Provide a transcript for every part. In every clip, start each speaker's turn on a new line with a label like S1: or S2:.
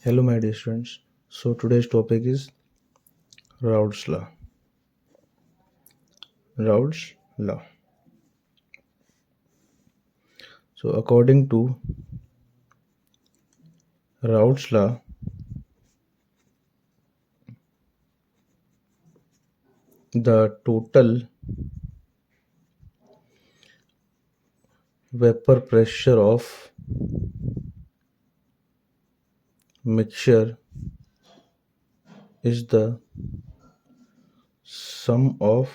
S1: Hello, my dear students. So today's topic is Raoult's law. Raoult's law. So according to Raoult's law, the total vapor pressure of mixture is the sum of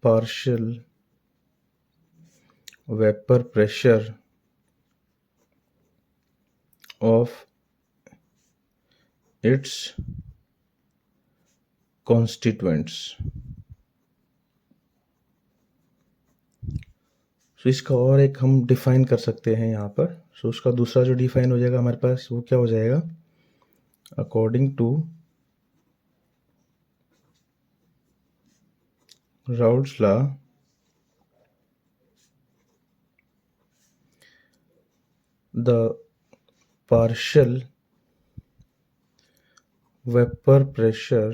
S1: partial vapor pressure of its constituents. सो इसका और एक हम define कर सकते हैं यहाँ पर. सो उसका दूसरा जो डिफाइन हो जाएगा हमारे पास वो क्या हो जाएगा, according to Raoult's law, the partial vapor pressure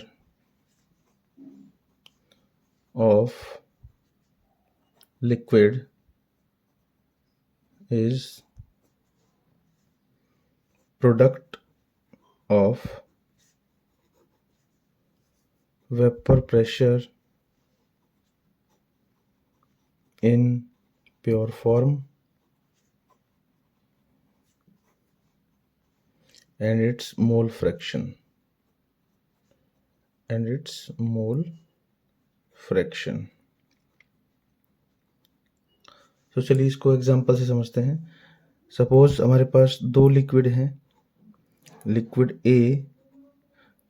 S1: of liquid is product of vapor pressure in pure form and its mole fraction. तो चलिए इसको एग्जांपल से समझते हैं. सपोज हमारे पास दो लिक्विड हैं, लिक्विड ए,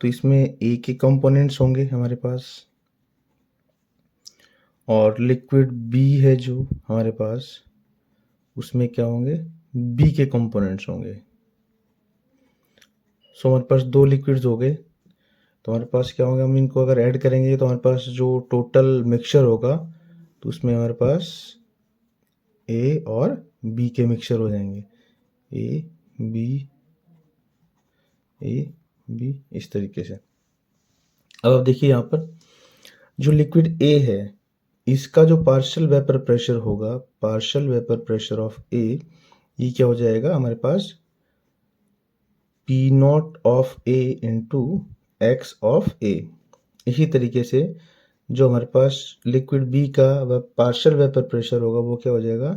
S1: तो इसमें ए के कंपोनेंट्स होंगे हमारे पास, और लिक्विड बी है जो हमारे पास, उसमें क्या होंगे, बी के कंपोनेंट्स होंगे. सो हमारे पास दो लिक्विड्स हो गए, तो हमारे पास क्या होगा, हम इनको अगर ऐड करेंगे तो हमारे पास जो टोटल मिक्सचर होगा तो उसमें हमारे पास ए और बी के मिक्सचर हो जाएंगे, ए बी इस तरीके से. अब आप देखिए यहाँ पर जो लिक्विड ए है इसका जो पार्शियल वेपर प्रेशर होगा, partial vapour pressure of A, ये क्या हो जाएगा हमारे पास P naught of A into X of A. इसी तरीके से जो हमारे पास लिक्विड बी का पार्शियल वेपर प्रेशर होगा वो क्या हो जाएगा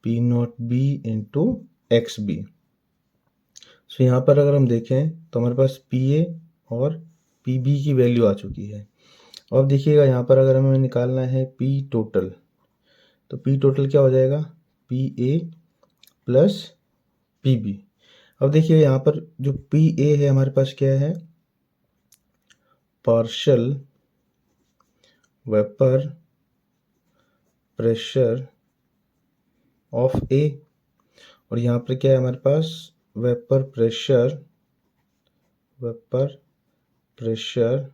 S1: P not B into X B. So यहाँ पर अगर हम देखें तो हमारे पास पी ए और पी बी की वैल्यू आ चुकी है. अब देखिएगा यहाँ पर अगर हमें निकालना है पी टोटल, तो पी टोटल क्या हो जाएगा P A plus P B. अब देखिए यहाँ पर जो पी ए है हमारे पास क्या है, partial vapour pressure of A, और यहाँ पर क्या है हमारे पास vapour pressure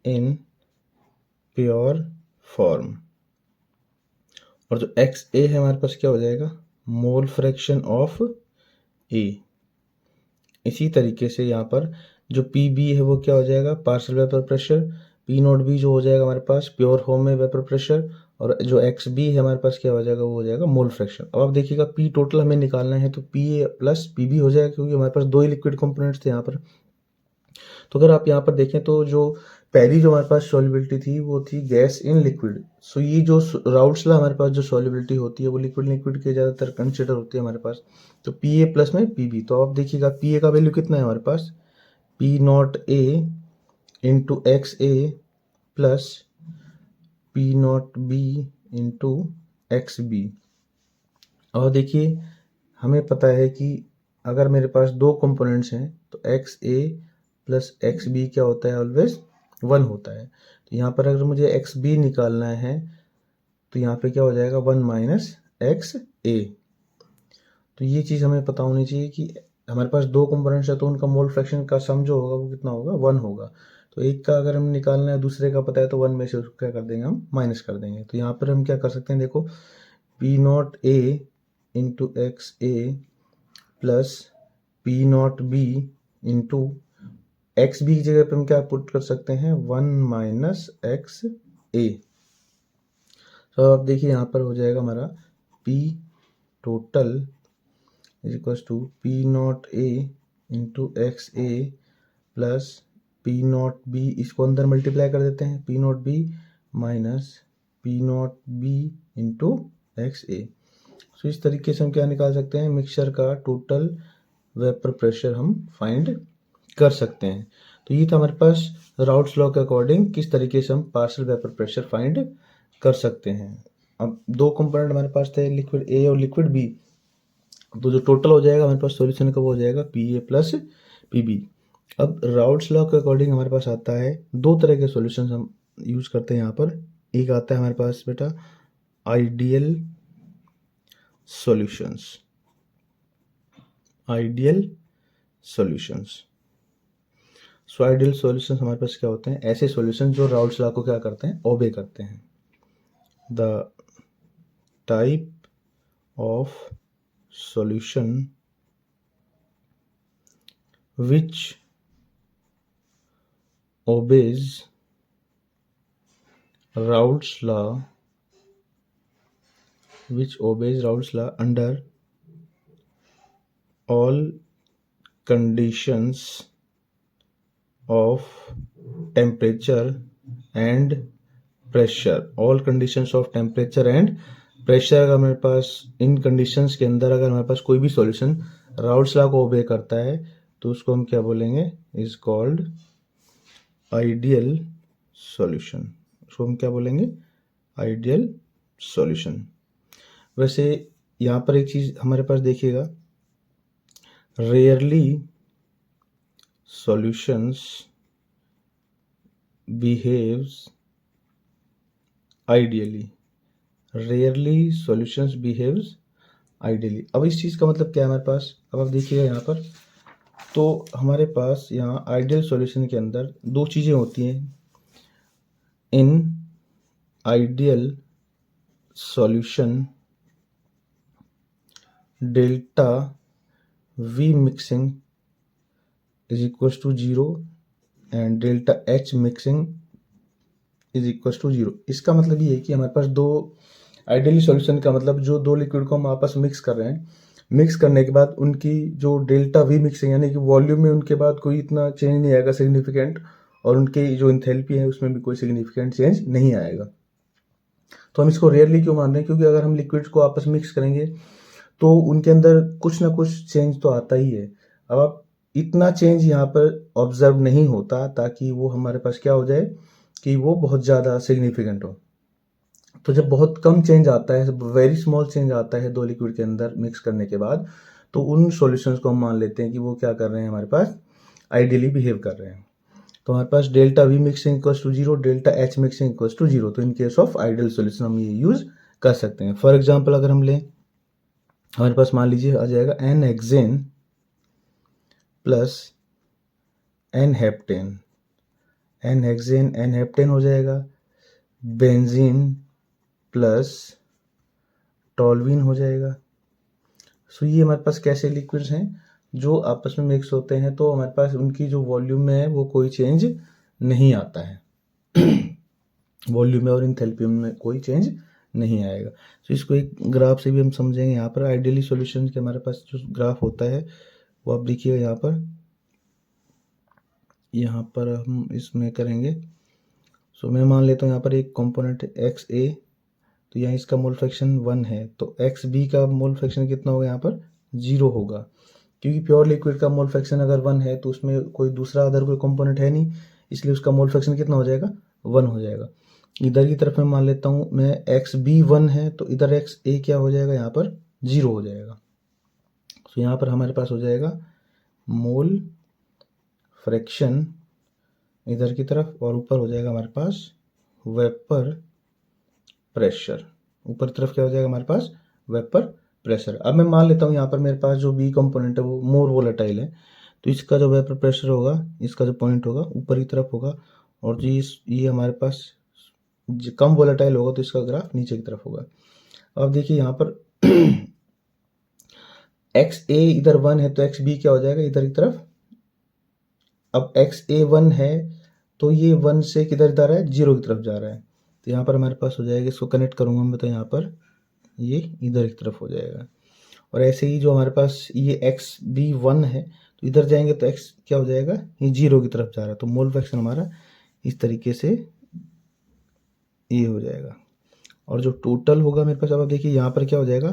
S1: in pure form, और जो एक्स ए है हमारे पास क्या हो जाएगा मोल फ्रैक्शन ऑफ ए. इसी तरीके से यहाँ पर जो पी बी है वो क्या हो जाएगा partial vapour pressure, P not be जो हो जाएगा हमारे पास प्योर फॉर्म में वेपर प्रेशर, और जो एक्स बी है हमारे पास क्या हो जाएगा वो हो जाएगा मोल फ्रैक्शन. अब आप देखिएगा पी टोटल हमें निकालना है तो P A plus P B हो जाएगा, क्योंकि हमारे पास दो ही लिक्विड कंपोनेंट्स थे यहाँ पर. तो अगर आप यहाँ पर देखें तो जो पहली जो हमारे पास सॉल्युबिलिटी थी वो थी गैस इन लिक्विड. सो ये जो राउल्ट्स लॉ हमारे पास जो सॉल्युबिलिटी होती है वो लिक्विड के ज़्यादातर कंसिडर होती है हमारे पास. तो पी ए प्लस में पी बी, तो आप देखिएगा पी ए का वैल्यू कितना है हमारे पास P not A into X A plus P not B into X B. और देखिए हमें पता है कि अगर मेरे पास दो कंपोनेंट्स हैं तो X A plus x B क्या होता है ऑलवेज 1 होता है. तो यहाँ पर अगर मुझे एक्स बी निकालना है तो यहाँ पे क्या हो जाएगा 1 माइनस एक्स ए. तो ये चीज़ हमें पता होनी चाहिए कि हमारे पास दो कंपोनेंट्स है तो उनका मोल फ्रैक्शन का सम जो होगा वो कितना होगा 1 होगा. तो एक का अगर हम निकालना है दूसरे का पता है तो 1 में से उसको क्या कर देंगे हम माइनस कर देंगे. तो यहाँ पर हम क्या कर सकते हैं, देखो P not A into X A plus P not B into X B की जगह पे हम क्या पुट कर सकते हैं 1 माइनस एक्स ए। तो अब देखिए यहाँ पर हो जाएगा हमारा P total is equal to P not A into X A plus P not B, इसको अंदर मल्टीप्लाई कर देते हैं, P not B minus P not B into X A. So इस तरीके से हम क्या निकाल सकते हैं, मिक्सचर का टोटल वेपर प्रेशर हम फाइंड कर सकते हैं। तो ये था हमारे पास राउट्स लॉ के अकॉर्डिंग किस तरीके से हम पार्शियल वेपर प्रेशर फाइंड कर सकते हैं। अब दो कंपोनेंट हमारे पास थे, लिक्विड ए और लिक्विड बी, तो जो टोटल हो जाएगा हमारे पास सॉल्यूशन का वो हो जाएगा P A plus P B. अब राउट्स लॉ के अकॉर्डिंग हमारे पास आता है दो तरह के सॉल्यूशन हम यूज करते हैं यहाँ पर। एक आता है हमारे पास बेटा ideal solutions, ideal solutions. So ideal solutions हमारे पास क्या होते हैं, ऐसे सॉल्यूशन जो राउट्स लॉ को क्या करते हैं, ओबे करते हैं। The type of solution which obeys Raoult's law, under all conditions of temperature and pressure। all conditions of temperature and pressure अगर हमारे पास इन conditions के अंदर अगर हमारे पास कोई भी solution राउल्ट्स लॉ को ओबे करता है तो उसको हम क्या बोलेंगे, इज कॉल्ड आइडियल सॉल्यूशन। उसको हम क्या बोलेंगे, आइडियल सॉल्यूशन। वैसे यहाँ पर एक चीज हमारे पास देखिएगा, rarely solutions behaves ideally, rarely solutions behaves ideally. अब इस चीज का मतलब क्या है हमारे पास, अब आप देखिएगा यहाँ पर, तो हमारे पास यहाँ आइडियल सॉल्यूशन के अंदर दो चीज़ें होती हैं। In ideal solution delta V mixing is equal to 0 and delta H mixing is equal to 0। इसका मतलब ये है कि हमारे पास दो आइडियली सॉल्यूशन का मतलब जो दो लिक्विड को हम आपस में मिक्स कर रहे हैं, मिक्स करने के बाद उनकी जो डेल्टा वी मिक्सिंग यानी कि वॉल्यूम में उनके बाद कोई इतना चेंज नहीं आएगा सिग्निफिकेंट, और उनके जो इंथैल्पी है उसमें भी कोई सिग्निफिकेंट चेंज नहीं आएगा। तो हम इसको रेयरली क्यों मान रहे हैं, क्योंकि अगर हम लिक्विड्स को आपस में मिक्स करेंगे तो उनके अंदर कुछ ना कुछ चेंज तो आता ही है। अब इतना चेंज यहाँ पर ऑब्जर्व नहीं होता ताकि वो हमारे पास क्या हो जाए कि वो बहुत ज़्यादा सिग्निफिकेंट हो। तो जब बहुत कम चेंज आता है, वेरी स्मॉल चेंज आता है दो लिक्विड के अंदर मिक्स करने के बाद, तो उन सॉल्यूशंस को हम मान लेते हैं कि वो क्या कर रहे हैं, हमारे पास आइडियली बिहेव कर रहे हैं। तो हमारे पास delta V mixing equals to 0, delta H mixing equals to 0। तो in case of ideal solution हम ये यूज कर सकते हैं। फॉर एग्जाम्पल अगर हम लें, हमारे पास मान लीजिए आ जाएगा n hexane plus n heptane, n hexane n heptane हो जाएगा, बेंजीन प्लस टॉल्वीन हो जाएगा। सो ये हमारे पास कैसे लिक्विड्स हैं जो आपस में मिक्स होते हैं, तो हमारे पास उनकी जो वॉल्यूम में है वो कोई चेंज नहीं आता है वॉल्यूम में और इंथैल्पी में कोई चेंज नहीं आएगा। तो इसको एक ग्राफ से भी हम समझेंगे। यहाँ पर आइडियली सॉल्यूशन के हमारे पास जो ग्राफ होता है वो आप देखिएगा यहाँ पर हम इसमें करेंगे। सो मैं मान लेता हूँ यहाँ पर एक कंपोनेंट एक्स ए, तो यहाँ इसका मोल फ्रैक्शन 1 है, तो एक्स बी का मोल फ्रैक्शन कितना होगा, यहाँ पर 0 होगा, क्योंकि प्योर लिक्विड का मोल फ्रैक्शन अगर 1 है तो उसमें कोई दूसरा अदर कोई कंपोनेंट है नहीं, इसलिए उसका मोल फ्रैक्शन कितना हो जाएगा, 1 हो जाएगा। इधर की तरफ मैं मान लेता हूँ मैं एक्स बी 1 है, तो इधर एक्स ए क्या हो जाएगा, यहाँ पर 0 हो जाएगा। तो यहाँ पर हमारे पास हो जाएगा मोल फ्रैक्शन इधर की तरफ, और ऊपर हो जाएगा हमारे पास वेपर प्रेशर। ऊपर तरफ क्या हो जाएगा हमारे पास, वेपर प्रेशर। अब मैं मान लेता हूँ यहाँ पर मेरे पास जो बी कंपोनेंट है वो मोर वोलेटाइल है, तो इसका जो वेपर प्रेशर होगा, इसका जो पॉइंट होगा ऊपर की तरफ होगा, और ये हमारे पास कम वोलेटाइल होगा तो इसका ग्राफ नीचे की तरफ होगा। अब देखिए यहाँ पर एक्स ए इधर 1 है तो एक्स बी क्या हो जाएगा इधर की तरफ। अब एक्स ए 1 है तो ये 1 से किधर जा रहा है, 0 की तरफ जा रहा है, तो यहाँ पर हमारे पास हो जाएगा, इसको कनेक्ट करूँगा मैं तो यहाँ पर ये इधर की तरफ हो जाएगा। और ऐसे ही जो हमारे पास ये एक्स बी 1 है तो इधर जाएंगे तो एक्स क्या हो जाएगा, ये 0 की तरफ जा रहा है, तो मोल फ्रैक्शन हमारा इस तरीके से ये हो जाएगा। और जो टोटल होगा मेरे पास, अब आप देखिए यहाँ पर क्या हो जाएगा,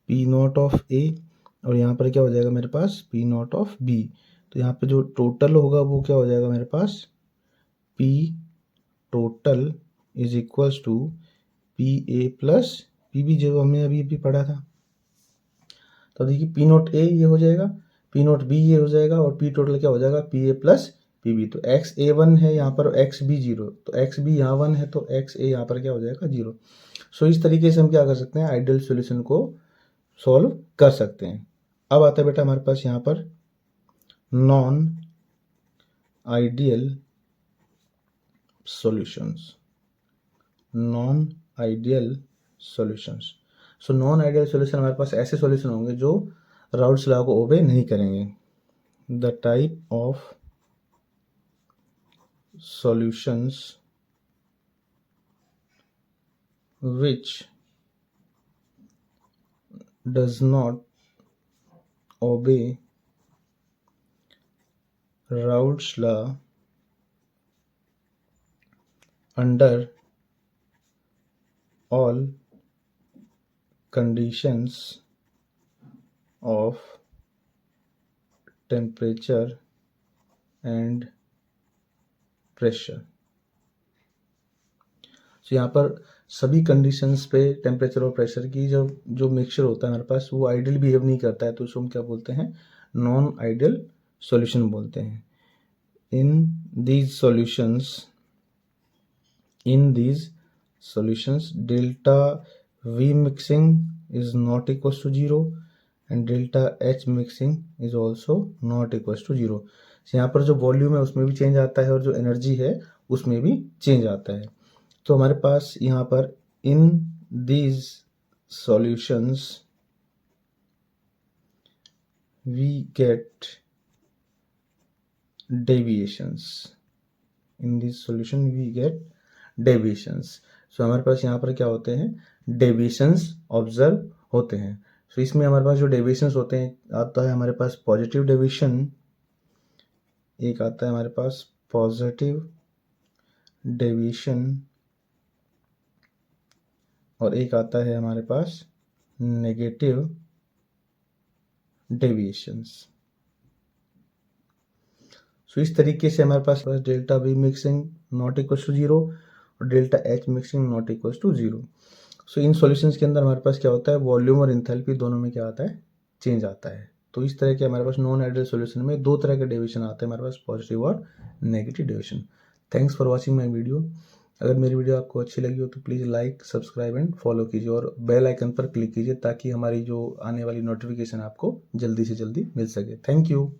S1: पी नॉट ऑफ ए, और यहाँ पर क्या हो जाएगा मेरे पास पी नॉट ऑफ बी। तो यहाँ पे जो टोटल होगा वो क्या हो जाएगा मेरे पास, P total is equals to P A plus P B, जो हमने अभी अभी पढ़ा था। तो देखिए पी नोट ए ये हो जाएगा, पी नोट बी ये हो जाएगा, और पी टोटल क्या हो जाएगा, P A plus P B. तो एक्स ए 1 है यहाँ पर, एक्स बी 0, तो एक्स बी यहाँ 1 है तो एक्स ए यहाँ पर क्या हो जाएगा 0। सो इस तरीके से हम क्या कर सकते हैं, आइडियल सॉल्यूशन को सॉल्व कर सकते हैं। अब आता है बेटा हमारे पास यहाँ पर non ideal solutions, non ideal solutions. So non ideal solution हमारे पास ऐसे सॉल्यूशन होंगे जो राउल्ट्स लॉ को ओबे नहीं करेंगे। The type of solutions which does not obey Raoult's law under all conditions of temperature and pressure। तो यहाँ पर सभी कंडीशंस पे टेम्परेचर और प्रेशर की जो मिक्सचर होता है हमारे पास वो आइडियल बिहेव नहीं करता है, तो उसको हम क्या बोलते हैं, नॉन आइडियल सॉल्यूशन बोलते हैं। In these solutions delta V mixing is not equal to 0 and delta H mixing is also not equal to 0। यहाँ पर जो वॉल्यूम है उसमें भी चेंज आता है और जो एनर्जी है उसमें भी चेंज आता है। तो हमारे पास यहाँ पर in these solutions we get deviations, in this solution we get deviations. So हमारे पास यहाँ पर क्या होते हैं, डेविएशंस ऑब्जर्व होते हैं। सो इसमें हमारे पास जो डेविएशंस होते हैं, आता है हमारे पास पॉजिटिव डेविएशन, एक आता है हमारे पास पॉजिटिव डेविएशन, और एक आता है हमारे पास नेगेटिव डेविएशंस। सो इस तरीके से हमारे पास delta V mixing not equal to 0 और delta H mixing not equal to 0। So इन सॉल्यूशंस के अंदर हमारे पास क्या होता है, वॉल्यूम और इंथैल्पी दोनों में क्या आता है, चेंज आता है। तो इस तरह के हमारे पास नॉन आइडियल सॉल्यूशन में दो तरह के डेविएशन आते हैं हमारे पास, पॉजिटिव और negative deviation. Thanks for watching my video. अगर मेरी वीडियो आपको अच्छी लगी हो तो please like, subscribe and follow कीजिए, और बेल आइकन पर क्लिक कीजिए ताकि हमारी जो आने वाली नोटिफिकेशन आपको जल्दी से जल्दी मिल सके। Thank you.